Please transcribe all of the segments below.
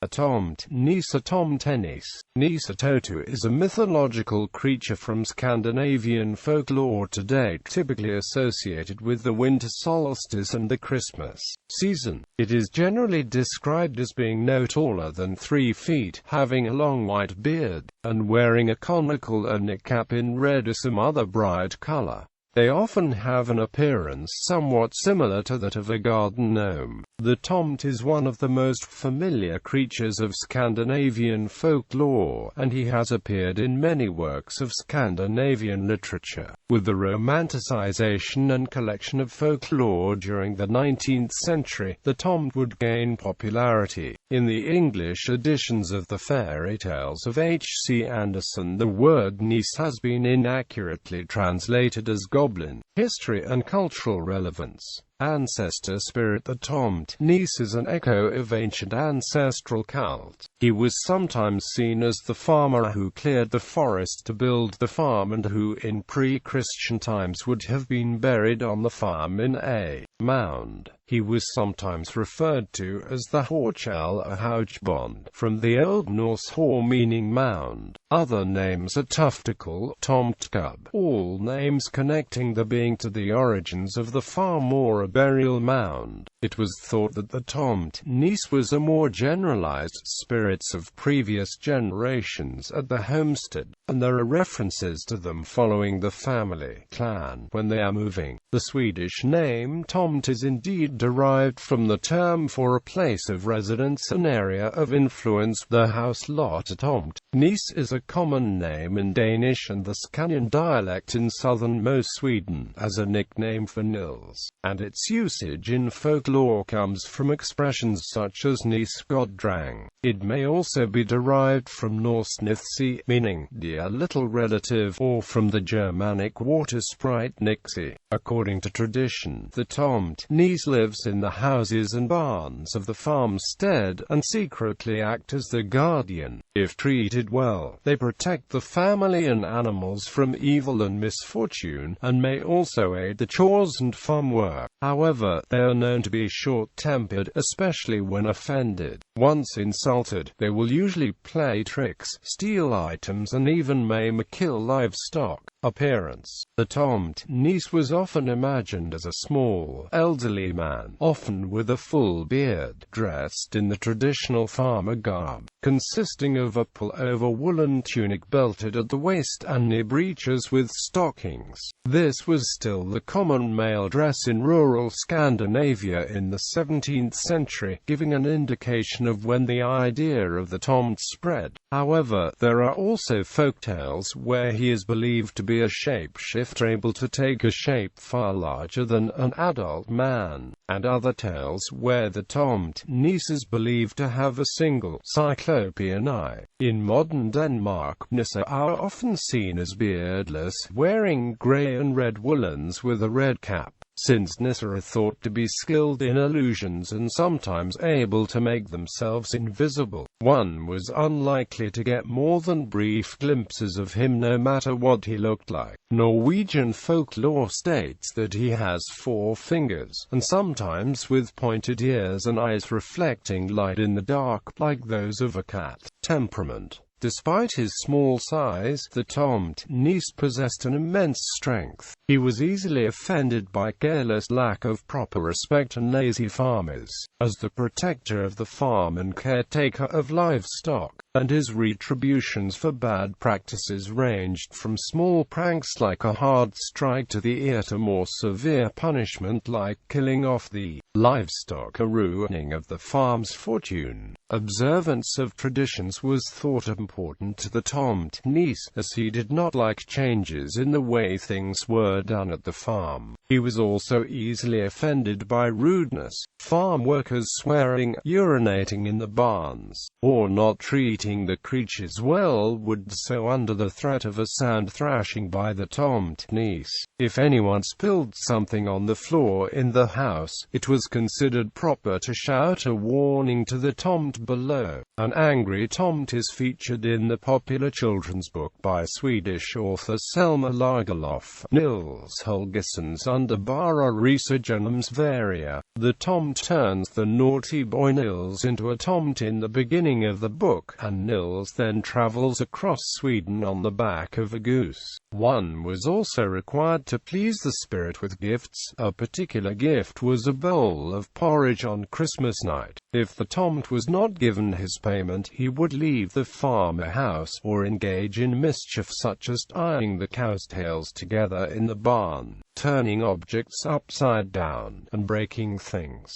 A tomtenisse, a tomtenisse, nisse tonttu is a mythological creature from Scandinavian folklore today, typically associated with the winter solstice and the Christmas season. It is generally described as being no taller than 3 feet, having a long white beard, and wearing a conical or neck cap in red or some other bright color. They often have an appearance somewhat similar to that of a garden gnome. The Tomte is one of the most familiar creatures of Scandinavian folklore, and he has appeared in many works of Scandinavian literature. With the romanticization and collection of folklore during the 19th century, the Tomte would gain popularity. In the English editions of the fairy tales of H.C. Andersen, the word nisse has been inaccurately translated as goblin. History and cultural relevance. Ancestor spirit. The tomtenisse is an echo of ancient ancestral cult. He was sometimes seen as the farmer who cleared the forest to build the farm and who in pre-Christian times would have been buried on the farm in a mound. He was sometimes referred to as the Horchal or Houchbond, from the Old Norse hor meaning mound. Other names are tuftical, tomtkub, all names connecting the being to the origins of the farm or a burial mound. It was thought that the tomtenisse was a more generalized spirits of previous generations at the homestead, and there are references to them following the family clan when they are moving. The Swedish name Tomte is indeed derived from the term for a place of residence, an area of influence, the house lot. A tomtenisse is a common name in Danish and the Scandinavian dialect in southernmost Sweden as a nickname for Nils, and its usage in folklore comes from expressions such as nisse goddrang. It may also be derived from Norse nisse, meaning dear little relative, or from the Germanic water sprite nixie. According to tradition, the tomtenisse lives in the houses and barns of the farmstead, and secretly act as the guardian. If treated well, they protect the family and animals from evil and misfortune, and may also aid the chores and farm work. However, they are known to be short-tempered, especially when offended. Once insulted, they will usually play tricks, steal items, and even maim or kill livestock. Appearance. The tomtenisse was often imagined as a small, elderly man, often with a full beard, dressed in the traditional farmer garb, consisting of a pull-over woolen tunic belted at the waist and knee breeches with stockings. This was still the common male dress in rural Scandinavia in the 17th century, giving an indication of when the idea of the Tomte spread. However, there are also folktales where he is believed to be a shapeshifter able to take a shape far larger than an adult man, and other tales where the tomtenisse is believed to have a single cyclopean eye. In modern Denmark, nisse are often seen as beardless, wearing grey and red woolens with a red cap, since nisse are thought to be skilled in illusions and sometimes able to make themselves invisible. One was unlikely to get more than brief glimpses of him no matter what he looked like. Norwegian folklore states that he has 4 fingers, and sometimes with pointed ears and eyes reflecting light in the dark, like those of a cat. Temperament. Despite his small size, the tomtenisse possessed an immense strength. He was easily offended by careless lack of proper respect and lazy farmers. As the protector of the farm and caretaker of livestock, and his retributions for bad practices ranged from small pranks like a hard strike to the ear to more severe punishment like killing off the livestock or ruining of the farm's fortune. Observance of traditions was thought important to the tomtenisse, as he did not like changes in the way things were done at the farm. He was also easily offended by rudeness, farm workers swearing, urinating in the barns, or not treating the creatures well would do so under the threat of a sound thrashing by the tomtenisse. If anyone spilled something on the floor in the house, it was considered proper to shout a warning to the tomte below. An angry tomte is featured in the popular children's book by Swedish author Selma Lagerlöf. Nils Holgersson's underbara resurgenums varia. The Tomte turns the naughty boy Nils into a Tomte in the beginning of the book, and Nils then travels across Sweden on the back of a goose. One was also required to please the spirit with gifts. A particular gift was a bowl of porridge on Christmas night. If the Tomte was not given his payment, he would leave the farmer house, or engage in mischief such as tying the cow's tails together in the barn, turning objects upside down, and breaking things.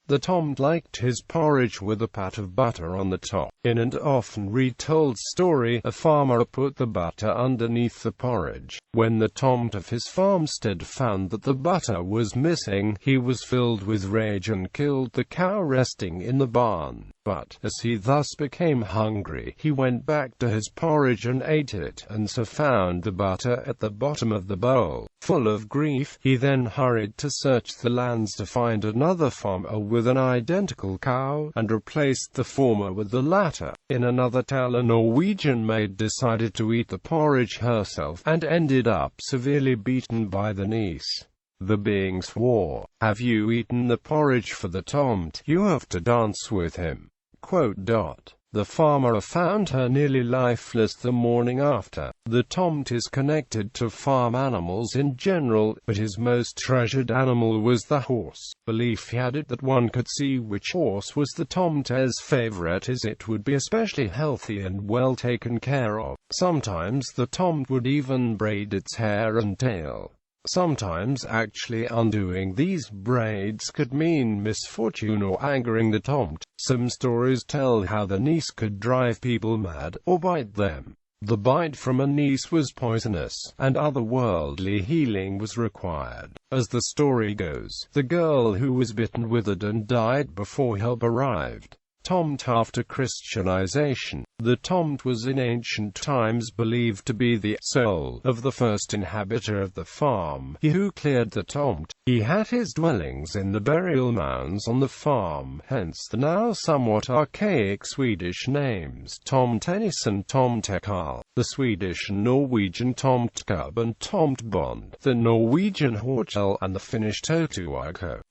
The Tomte liked his porridge with a pat of butter on the top. In an often retold story, a farmer put the butter underneath the porridge. When the Tomte of his farmstead found that the butter was missing, he was filled with rage and killed the cow resting in the barn. But, as he thus became hungry, he went back to his porridge and ate it, and so found the butter at the bottom of the bowl. Full of grief, he then hurried to search the lands to find another farmer with an identical cow, and replaced the former with the latter. In another tale, a Norwegian maid decided to eat the porridge herself, and ended up severely beaten by the nisse. The being swore, "Have you eaten the porridge for the Tomte? You have to dance with him." The farmer found her nearly lifeless the morning after. The Tomte is connected to farm animals in general, but his most treasured animal was the horse. Belief had it that one could see which horse was the Tomte's favorite, as it would be especially healthy and well taken care of. Sometimes the Tomte would even braid its hair and tail. Sometimes actually undoing these braids could mean misfortune or angering the Tomte. Some stories tell how the nisse could drive people mad, or bite them. The bite from a nisse was poisonous, and otherworldly healing was required. As the story goes, the girl who was bitten withered and died before help arrived. Tomte after Christianization. The Tomte was in ancient times believed to be the soul of the first inhabitor of the farm, he who cleared the Tomte. He had his dwellings in the burial mounds on the farm, hence the now somewhat archaic Swedish names tomtenisse and tomtekal, the Swedish and Norwegian tomtkub and tomtbond, the Norwegian hortel and the Finnish tonttu.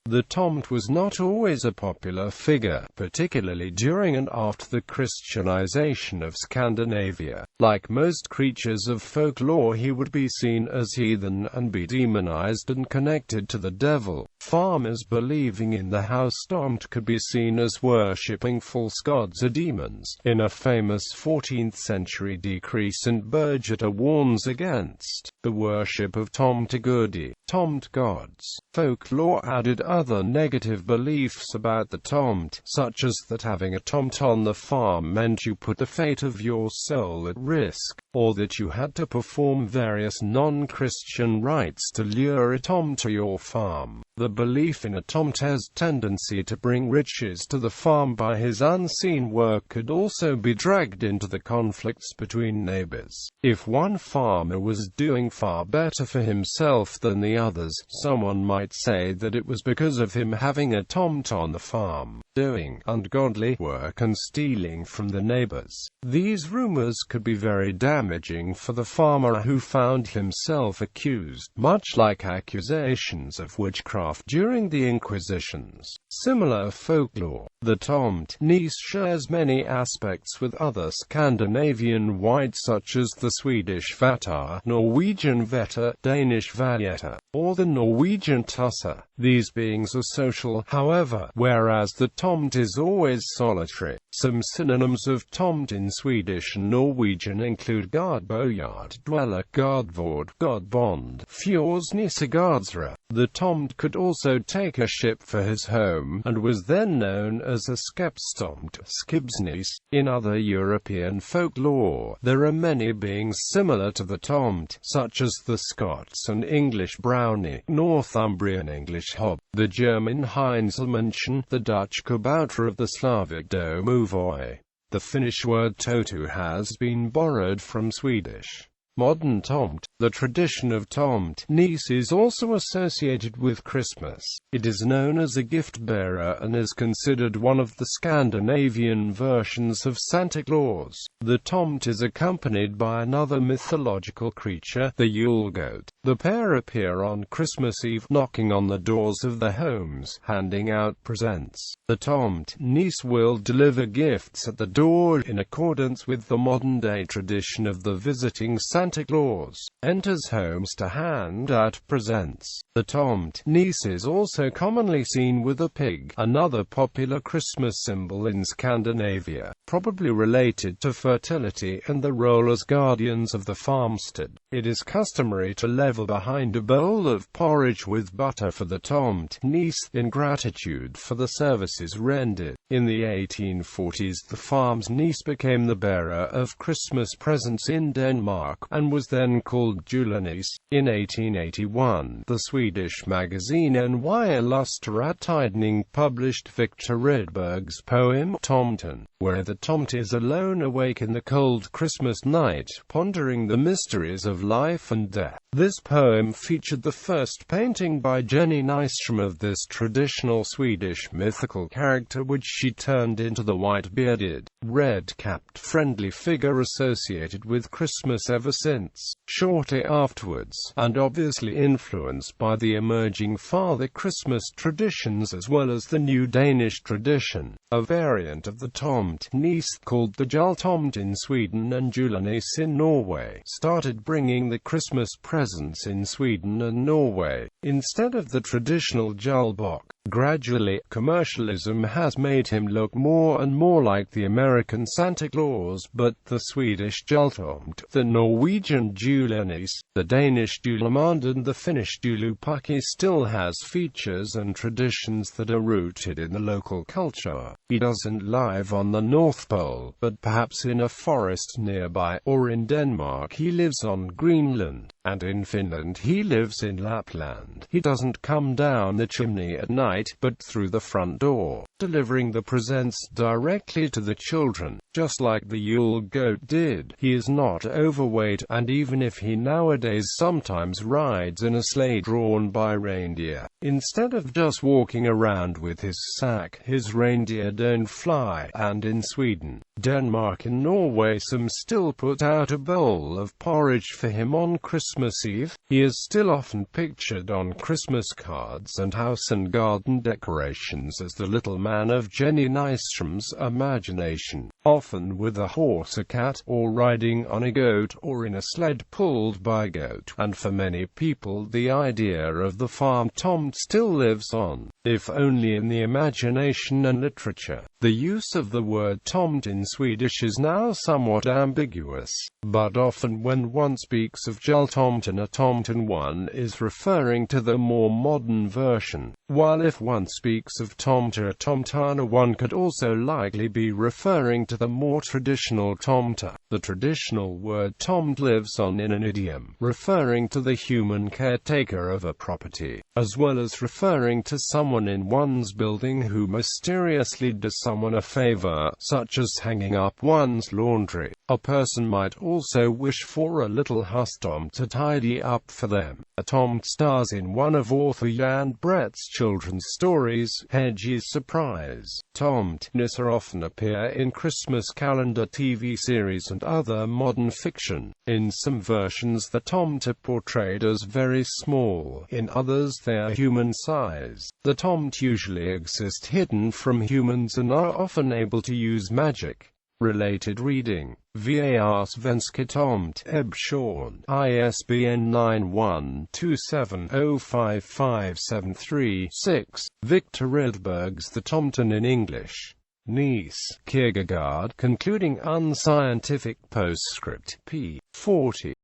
The Tomte was not always a popular figure, particularly during and after the Christianization of Scandinavia. Like most creatures of folklore, he would be seen as heathen and be demonized and connected to the devil. Farmers believing in the house Tomte could be seen as worshipping false gods or demons. In a famous 14th century decree, St. Birgitta warns against the worship of tomtegudi, Tomte gods. Folklore added other negative beliefs about the Tomte, such as that having a Tomte on the farm meant you put the fate of your soul at risk, or that you had to perform various non-Christian rites to lure a Tomte to your farm. The belief in a Tomte's tendency to bring riches to the farm by his unseen work could also be dragged into the conflicts between neighbors. If one farmer was doing far better for himself than the others, someone might say that it was because of him having a Tomte on the farm, doing ungodly work and stealing from the neighbors. These rumors could be very damaging for the farmer who found himself accused, much like accusations of witchcraft during the Inquisitions. Similar folklore. The tomtenisse shares many aspects with other Scandinavian whites such as the Swedish vatar, Norwegian vetter, Danish valjeta, or the Norwegian tusse. These beings are social, however, whereas the Tomte is always solitary. Some synonyms of Tomte in Swedish and Norwegian include gardboyard, dweller, gardvord, godbond, fjordsnisse, gardsra. The Tomte could also take a ship for his home, and was then known as a skepstomte, skibsnisse. In other European folklore, there are many beings similar to the Tomte, such as the Scots and English brownie, Northumbrian English hob, the German Heinzelmännchen, the Dutch kabouter of the Slavic domovoi. The Finnish word tonttu has been borrowed from Swedish. Modern Tomte. The tradition of tomtenisse is also associated with Christmas. It is known as a gift-bearer and is considered one of the Scandinavian versions of Santa Claus. The Tomte is accompanied by another mythological creature, the Yule goat. The pair appear on Christmas Eve, knocking on the doors of their homes, handing out presents. The tomtenisse will deliver gifts at the door in accordance with the modern-day tradition of the visiting Santa Claus enters homes to hand out presents. The tomtenisse is also commonly seen with a pig, another popular Christmas symbol in Scandinavia, probably related to fertility and the role as guardians of the farmstead. It is customary to level behind a bowl of porridge with butter for the tomtenisse, in gratitude for the services rendered. In the 1840s, the farm's niece became the bearer of Christmas presents in Denmark, and was then called julenisse. In 1881, the Swedish magazine NY Illustratidning published Victor Rydberg's poem Tomten, where the Tomte is alone awake in the cold Christmas night, pondering the mysteries of life and death. This poem featured the first painting by Jenny Nystrom of this traditional Swedish mythical character, which she turned into the white-bearded, red-capped friendly figure associated with Christmas ever since. Shortly afterwards, and obviously influenced by the emerging Father Christmas traditions as well as the new Danish tradition, a variant of the tomtenisse called the jultomte in Sweden and julenisse in Norway started bringing the Christmas presents in Sweden and Norway, instead of the traditional julbok. Gradually, commercialism has made him look more and more like the American Santa Claus, but the Swedish jultomte, the Norwegian julenisse, the Danish julemande and the Finnish joulupukki still has features and traditions that are rooted in the local culture. He doesn't live on the North Pole, but perhaps in a forest nearby, or in Denmark he lives on Greenland, and in Finland he lives in Lapland. He doesn't come down the chimney at night, but through the front door, delivering the presents directly to the children, just like the Yule goat did. He is not overweight, and even if he nowadays sometimes rides in a sleigh drawn by reindeer, instead of just walking around with his sack, his reindeer don't fly. And in Sweden, Denmark and Norway some still put out a bowl of porridge for him on Christmas Eve. He is still often pictured on Christmas cards and house and garden decorations as the little man of Jenny Nystrom's imagination, often with a horse, a cat, or riding on a goat, or in a sled pulled by a goat. And for many people the idea of the farm tomte still lives on, if only in the imagination and literature. The use of the word tomte in Swedish is now somewhat ambiguous, but often when one speaks of jultomten or tomten one is referring to the more modern version, while if one speaks of tomte or tomtana one could also likely be referring to the more traditional tomte. The traditional word tomte lives on in an idiom, referring to the human caretaker of a property, as well as referring to someone in one's building who mysteriously does someone a favor, such as hanging up one's laundry. A person might also wish for a little hustom to tidy up for them. A tomte stars in one of author Jan Brett's children's stories, Hedge's Surprise. Tomtenisse often appear in Christmas calendar TV series and other modern fiction. In some versions the tomte are portrayed as very small, in others they are human-size. The tomte usually exist hidden from humans and are often able to use magic. Related reading: VAR Svenska Tomte Ebsjorn, ISBN 9127055736. Victor Rydberg's The Tomten in English. Nisse, Kierkegaard, concluding unscientific postscript, p. 40.